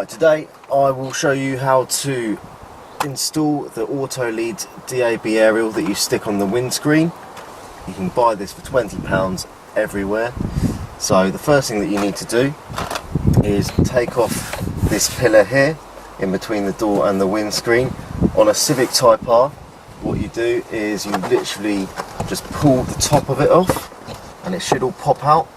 Right, today I will show you how to install the auto lead DAB aerial that you stick on the windscreen. You can buy this for £20 everywhere. So the first thing that you need to do is take off this pillar here in between the door and the windscreen. On a Civic Type R, what you do is you literally just pull the top of it off and it should all pop out.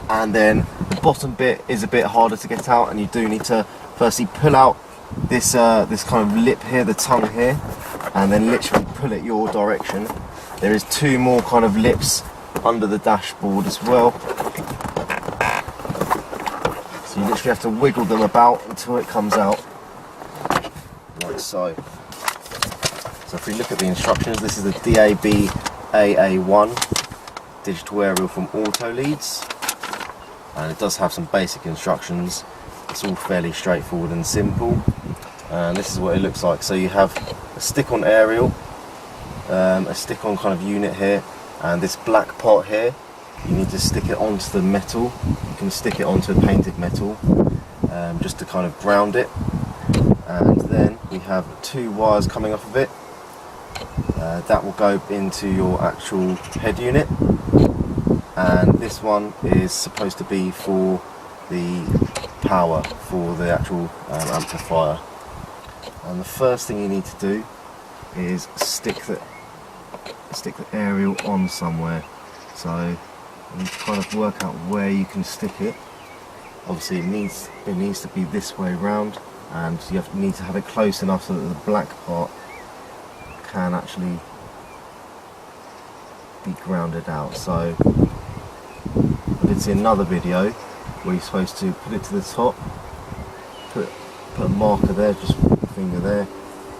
And then the bottom bit is a bit harder to get out, and you do need to firstly pull out this this kind of lip here, the tongue here, and then literally pull it your direction. There is two more kind of lips under the dashboard as well. So you literally have to wiggle them about until it comes out, like so. So if we look at the instructions, this is the DAB AA1 digital aerial from Auto Leads. And it does have some basic instructions. It's all fairly straightforward and simple. And this is what it looks like. So you have a stick-on aerial, a stick-on kind of unit here, and this black part here. You need to stick it onto the metal. You can stick it onto a painted metal, just to kind of ground it. And then we have two wires coming off of it. That will go into your actual head unit. And this one is supposed to be for the power for the actual amplifier. And the first thing you need to do is stick the aerial on somewhere. So you need to kind of work out where you can stick it. Obviously it needs to be this way round, and you need to have it close enough so that the black part can actually be grounded out. So I did see another video where you're supposed to put it to the top, put a marker there, just a finger there,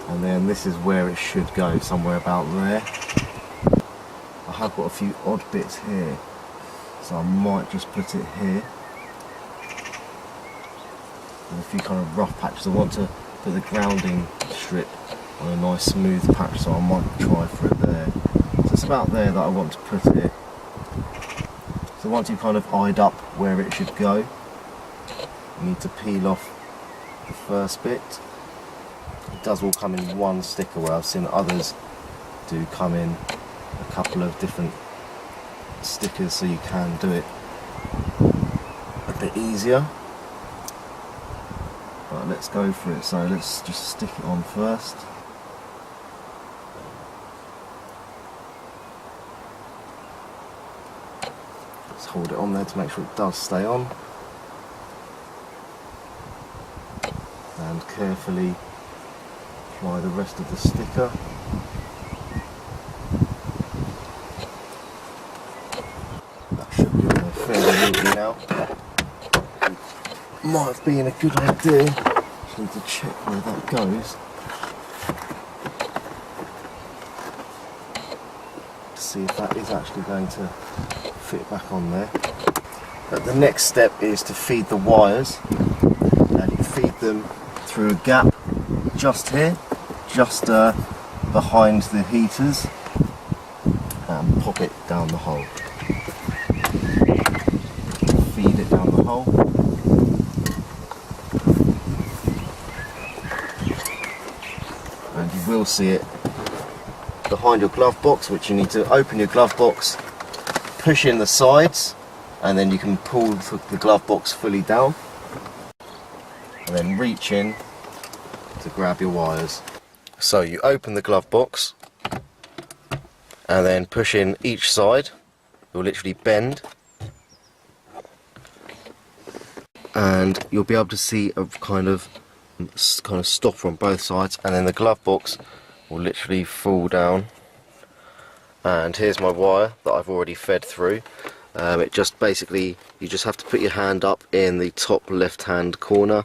and then this is where it should go, somewhere about there. I have got a few odd bits here, so I might just put it here. And a few kind of rough patches. I want to put the grounding strip on a nice smooth patch, so I might try for it there. So it's about there that I want to put it. So once you've kind of eyed up where it should go, you need to peel off the first bit. It does all come in one sticker, where I've seen others do come in a couple of different stickers, so you can do it a bit easier. But let's go for it. So let's just stick it on first. Hold it on there to make sure it does stay on, and carefully apply the rest of the sticker. That should be on there fairly neatly now. Might have been a good idea. Just need to check where that goes to see if that is actually going to fit back on there. But the next step is to feed the wires, and you feed them through a gap just here, just behind the heaters, and pop it down the hole. Feed it down the hole. And you will see it behind your glove box, which you need to open your glove box, push in the sides, and then you can pull the glove box fully down, and then reach in to grab your wires. So you open the glove box and then push in each side. You'll literally bend, and you'll be able to see a kind of stopper on both sides, and then the glove box will literally fall down. And here's my wire that I've already fed through. It just basically, you just have to put your hand up in the top left hand corner,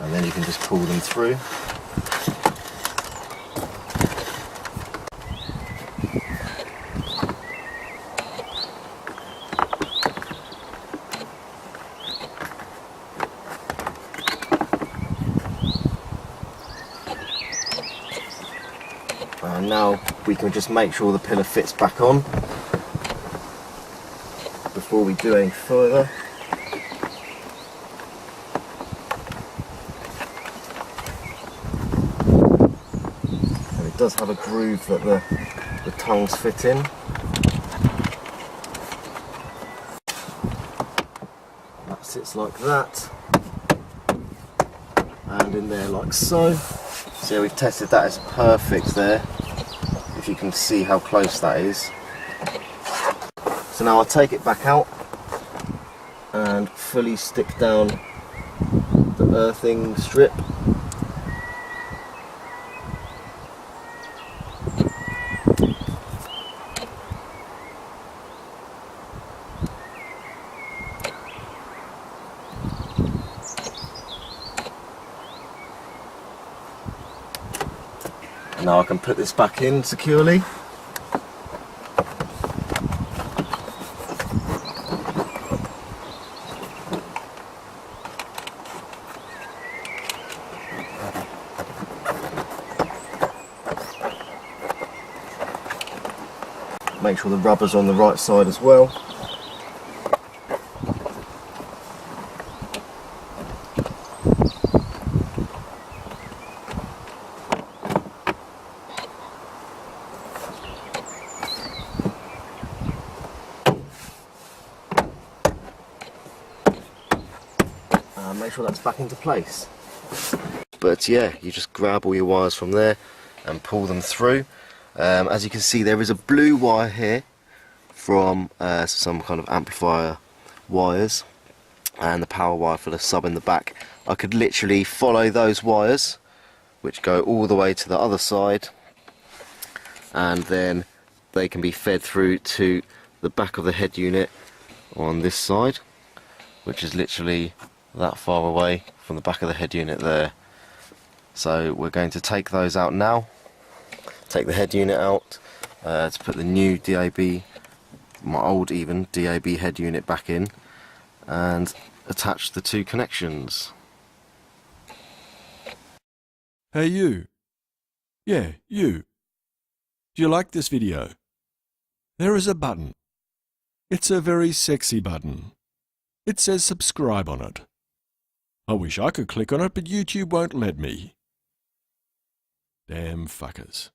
and then you can just pull them through. And now we can just make sure the pillar fits back on before we do any further. it does have a groove that the tongues fit in. That sits like that, and in there like so. So yeah, we've tested that, it's perfect there, if you can see how close that is. So now I'll take it back out and fully stick down the earthing strip. Now I can put this back in securely. Make sure the rubber's on the right side as well. Make sure that's back into place. But yeah, you just grab all your wires from there and pull them through. As you can see, there is a blue wire here from some kind of amplifier wires, and the power wire for the sub in the back. I could literally follow those wires, which go all the way to the other side, and then they can be fed through to the back of the head unit on this side, which is literally that far away from the back of the head unit there. So we're going to take those out now, take the head unit out to put the new DAB, my old even DAB head unit back in, and attach the two connections. Hey you. Yeah, you. Do you like this video? There is a button. It's a very sexy button. It says subscribe on it. I wish I could click on it, but YouTube won't let me. Damn fuckers.